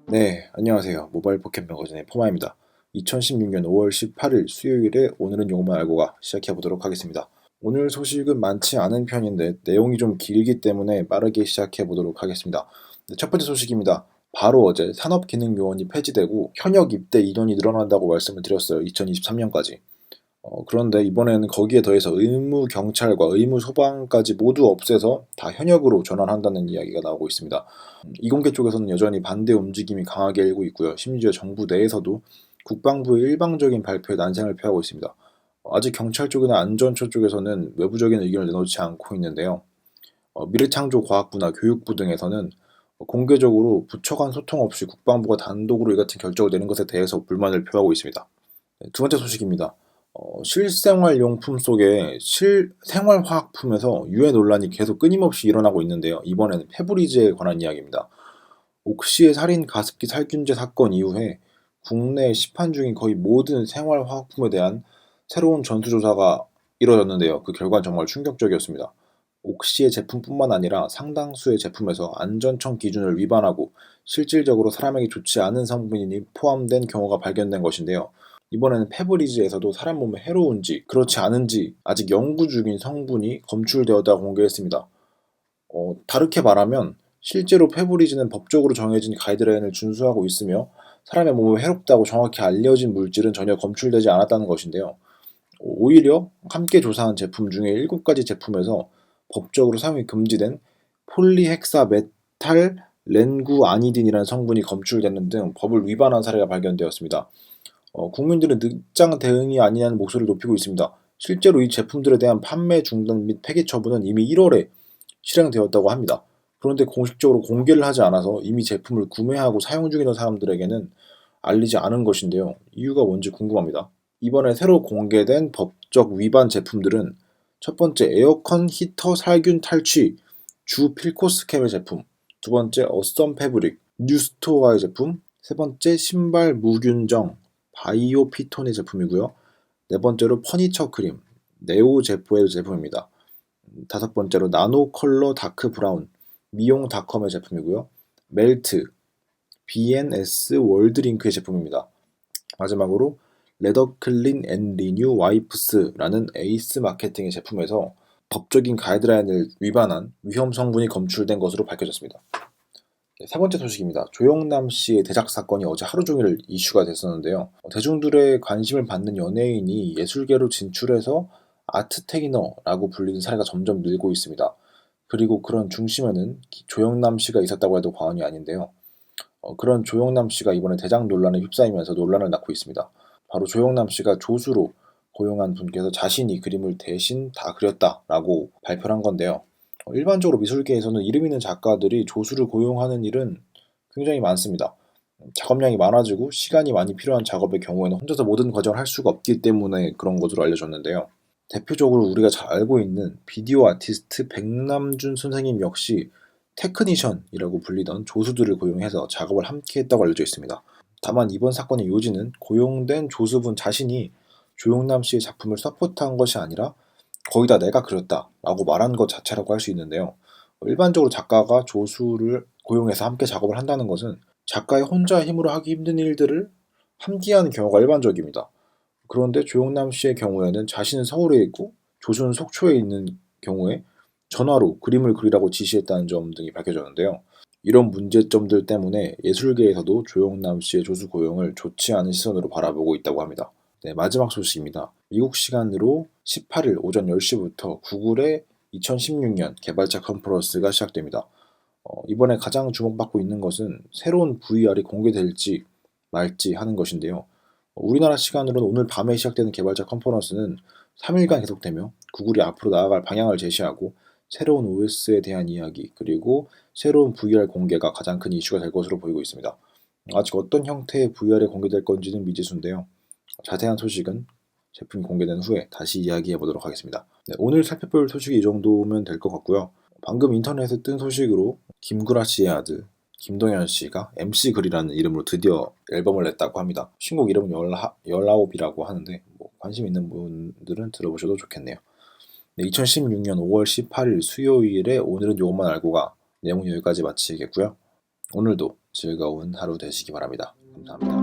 네, 안녕하세요. 모바일 포켓 매거진의 포마입니다. 2016년 5월 18일 수요일에 오늘은 요것만 알고가 시작해 보도록 하겠습니다. 오늘 소식은 많지 않은 편인데 내용이 좀 길기 때문에 빠르게 시작해 보도록 하겠습니다. 네, 첫 번째 소식입니다. 바로 어제 산업기능요원이 폐지되고 현역 입대 인원이 늘어난다고 말씀을 드렸어요. 2023년까지. 그런데 이번에는 거기에 더해서 의무 경찰과 의무 소방까지 모두 없애서 다 현역으로 전환한다는 이야기가 나오고 있습니다. 이공계 쪽에서는 여전히 반대 움직임이 강하게 일고 있고요. 심지어 정부 내에서도 국방부의 일방적인 발표에 난색을 표하고 있습니다. 아직 경찰 쪽이나 안전처 쪽에서는 외부적인 의견을 내놓지 않고 있는데요. 미래창조과학부나 교육부 등에서는 공개적으로 부처 간 소통 없이 국방부가 단독으로 이 같은 결정을 내는 것에 대해서 불만을 표하고 있습니다. 네, 두 번째 소식입니다. 실생활용품 속에 생활화학품에서 유해 논란이 계속 끊임없이 일어나고 있는데요. 이번에는 페브리즈에 관한 이야기입니다. 옥시의 살인 가습기 살균제 사건 이후에 국내 시판 중인 거의 모든 생활화학품에 대한 새로운 전수조사가 이뤄졌는데요. 그 결과는 정말 충격적이었습니다. 옥시의 제품뿐만 아니라 상당수의 제품에서 안전청 기준을 위반하고 실질적으로 사람에게 좋지 않은 성분이 포함된 경우가 발견된 것인데요. 이번에는 페브리즈에서도 사람 몸에 해로운지 그렇지 않은지 아직 연구 중인 성분이 검출되었다고 공개했습니다. 다르게 말하면 실제로 페브리즈는 법적으로 정해진 가이드라인을 준수하고 있으며 사람의 몸에 해롭다고 정확히 알려진 물질은 전혀 검출되지 않았다는 것인데요. 오히려 함께 조사한 제품 중에 7가지 제품에서 법적으로 사용이 금지된 폴리헥사메탈 렌구아니딘이라는 성분이 검출되는 등 법을 위반한 사례가 발견되었습니다. 국민들은 늦장 대응이 아니냐는 목소리를 높이고 있습니다. 실제로 이 제품들에 대한 판매 중단 및 폐기 처분은 이미 1월에 실행되었다고 합니다. 그런데 공식적으로 공개를 하지 않아서 이미 제품을 구매하고 사용 중이던 사람들에게는 알리지 않은 것인데요. 이유가 뭔지 궁금합니다. 이번에 새로 공개된 법적 위반 제품들은 첫 번째 에어컨 히터 살균 탈취 주 필코스캠의 제품, 두 번째 어썸 패브릭 뉴스토어의 제품, 세 번째 신발 무균정 바이오 피톤의 제품이고요. 네 번째로 퍼니처 크림 네오제포의 제품입니다. 다섯 번째로 나노 컬러 다크 브라운 미용닷컴의 제품이고요. 멜트 B&S 월드링크의 제품입니다. 마지막으로 레더 클린 앤 리뉴 와이프스라는 에이스 마케팅의 제품에서 법적인 가이드라인을 위반한 위험 성분이 검출된 것으로 밝혀졌습니다. 네, 세 번째 소식입니다. 조영남 씨의 대작 사건이 어제 하루 종일 이슈가 됐었는데요. 대중들의 관심을 받는 연예인이 예술계로 진출해서 아트테이너라고 불리는 사례가 점점 늘고 있습니다. 그리고 그런 중심에는 조영남 씨가 있었다고 해도 과언이 아닌데요. 그런 조영남 씨가 이번에 대장 논란에 휩싸이면서 논란을 낳고 있습니다. 바로 조영남 씨가 조수로 고용한 분께서 자신이 그림을 대신 다 그렸다라고 발표를 한 건데요. 일반적으로 미술계에서는 이름 있는 작가들이 조수를 고용하는 일은 굉장히 많습니다. 작업량이 많아지고 시간이 많이 필요한 작업의 경우에는 혼자서 모든 과정을 할 수가 없기 때문에 그런 것으로 알려졌는데요. 대표적으로 우리가 잘 알고 있는 비디오 아티스트 백남준 선생님 역시 테크니션이라고 불리던 조수들을 고용해서 작업을 함께 했다고 알려져 있습니다. 다만 이번 사건의 요지는 고용된 조수분 자신이 조영남 씨의 작품을 서포트한 것이 아니라 거의 다 내가 그렸다 라고 말한 것 자체라고 할 수 있는데요. 일반적으로 작가가 조수를 고용해서 함께 작업을 한다는 것은 작가의 혼자 힘으로 하기 힘든 일들을 함께 하는 경우가 일반적입니다. 그런데 조영남 씨의 경우에는 자신은 서울에 있고 조수는 속초에 있는 경우에 전화로 그림을 그리라고 지시했다는 점 등이 밝혀졌는데요. 이런 문제점들 때문에 예술계에서도 조영남 씨의 조수 고용을 좋지 않은 시선으로 바라보고 있다고 합니다. 네, 마지막 소식입니다. 미국 시간으로 18일 오전 10시부터 구글의 2016년 개발자 컨퍼런스가 시작됩니다. 이번에 가장 주목받고 있는 것은 새로운 VR이 공개될지 말지 하는 것인데요. 우리나라 시간으로는 오늘 밤에 시작되는 개발자 컨퍼런스는 3일간 계속되며 구글이 앞으로 나아갈 방향을 제시하고 새로운 OS에 대한 이야기 그리고 새로운 VR 공개가 가장 큰 이슈가 될 것으로 보이고 있습니다. 아직 어떤 형태의 VR이 공개될 건지는 미지수인데요. 자세한 소식은 제품이 공개된 후에 다시 이야기해 보도록 하겠습니다. 네, 오늘 살펴볼 소식이 이 정도면 될 것 같고요. 방금 인터넷에 뜬 소식으로 김구라 씨의 아들 김동현 씨가 MC 글이라는 이름으로 드디어 앨범을 냈다고 합니다. 신곡 이름은 열아홉이라고 하는데 관심 있는 분들은 들어보셔도 좋겠네요. 네, 2016년 5월 18일 수요일에 오늘은 요것만 알고 가. 내용은 여기까지 마치겠고요. 오늘도 즐거운 하루 되시기 바랍니다. 감사합니다.